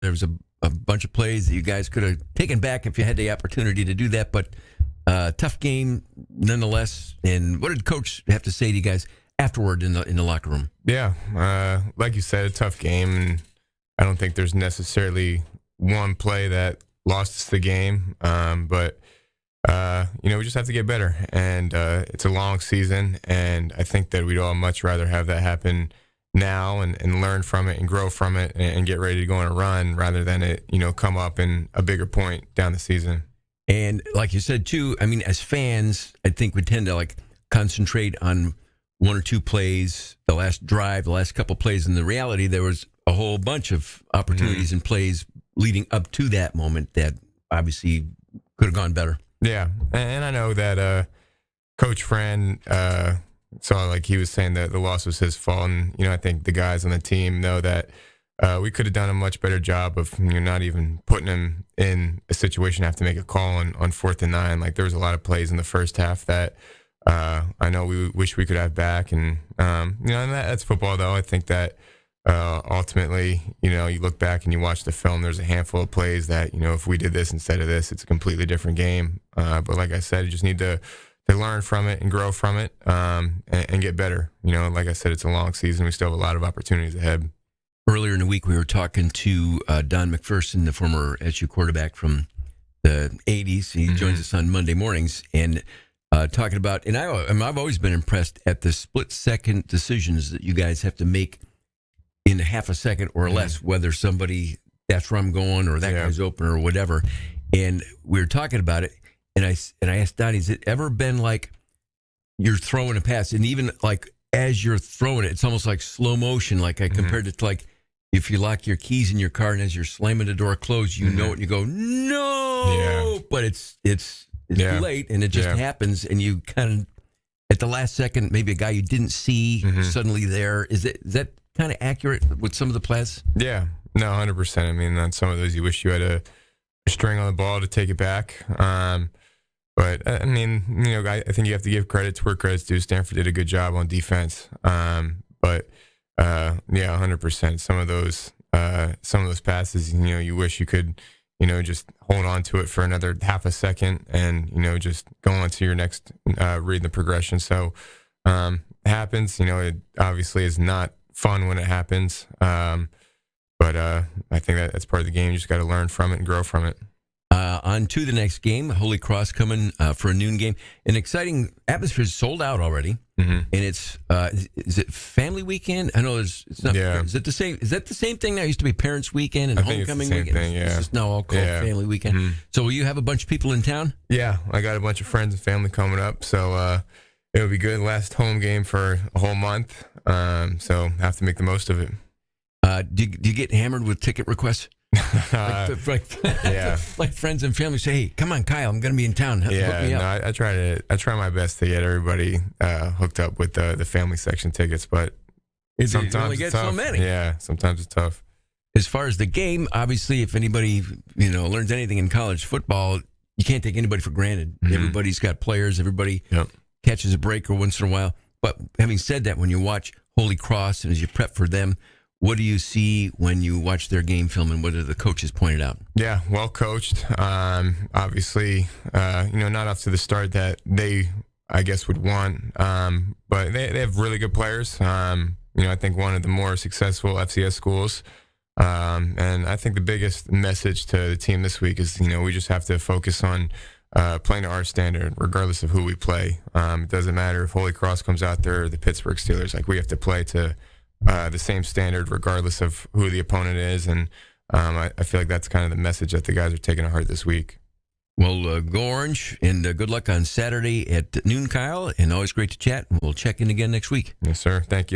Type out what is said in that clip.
There was a bunch of plays that you guys could have taken back if you had the opportunity to do that, but tough game nonetheless. And what did Coach have to say to you guys afterward in the locker room? Yeah, like you said, a tough game, and I don't think there's necessarily one play that lost us the game, but we just have to get better, and it's a long season, and I think that we'd all much rather have that happen now and learn from it and grow from it and get ready to go on a run rather than it, come up in a bigger point down the season. And like you said, too, I mean, as fans, I think we tend to concentrate on one or two plays, the last drive, the last couple plays. And the reality, there was a whole bunch of opportunities and plays leading up to that moment that obviously could have gone better. Yeah, and I know that Coach Fran saw, he was saying that the loss was his fault, and I think the guys on the team know that we could have done a much better job of not even putting him in a situation to have to make a call on 4th and 9. There was a lot of plays in the first half that I know we wish we could have back, and and that's football though. I think that ultimately, you look back and you watch the film, there's a handful of plays that, if we did this instead of this, it's a completely different game. But like I said, you just need to learn from it and grow from it and get better. Like I said, it's a long season. We still have a lot of opportunities ahead. Earlier in the week, we were talking to Don McPherson, the former SU quarterback from the 80s. He joins us on Monday mornings and talking about, and I've always been impressed at the split-second decisions that you guys have to make in half a second or less, whether somebody, that's where I'm going, or that guy's open or whatever. And we were talking about it, and I asked Donnie, has it ever been like you're throwing a pass, and even as you're throwing it, it's almost like slow motion, I compared it to if you lock your keys in your car and as you're slamming the door closed, you know it, and you go, no, but it's too late, and it just happens, and you kind of, at the last second, maybe a guy you didn't see suddenly there. Is that kind of accurate with some of the plays? Yeah, no, 100%. I mean, on some of those, you wish you had a string on the ball to take it back. But I mean, I think you have to give credit to where credit's due. Stanford did a good job on defense. But 100%. Some of those passes, you wish you could, just hold on to it for another half a second and, just go on to your next read the progression. So it happens. It obviously is not fun when it happens. But I think that's part of the game. You just got to learn from it and grow from it. On to the next game, Holy Cross coming for a noon game. An exciting atmosphere is sold out already, and it's is it family weekend? I know it's not. Yeah. Is it the same? Is that the same thing? That used to be parents' weekend and homecoming weekend. Thing, yeah. It's just now all called family weekend. So will you have a bunch of people in town? Yeah, I got a bunch of friends and family coming up, so it'll be good. Last home game for a whole month, so have to make the most of it. Do you get hammered with ticket requests? Like friends and family say, "Hey, come on, Kyle, I'm going to be in town. Hook me up." I try my best to get everybody hooked up with the family section tickets, but sometimes you only get so many. Yeah, sometimes it's tough. As far as the game, obviously, if anybody learns anything in college football, you can't take anybody for granted. Everybody's got players. Everybody catches a break once in a while. But having said that, when you watch Holy Cross and as you prep for them, what do you see when you watch their game film, and what do the coaches pointed out? Yeah, well coached. Obviously, not up to the start that they, I guess, would want. But they have really good players. I think one of the more successful FCS schools. And I think the biggest message to the team this week is, we just have to focus on playing to our standard, regardless of who we play. It doesn't matter if Holy Cross comes out there or the Pittsburgh Steelers. We have to play to the same standard regardless of who the opponent is, and I feel like that's kind of the message that the guys are taking to heart this week. Well, go Orange, and good luck on Saturday at noon, Kyle, and always great to chat. We'll check in again next week. Yes, sir. Thank you.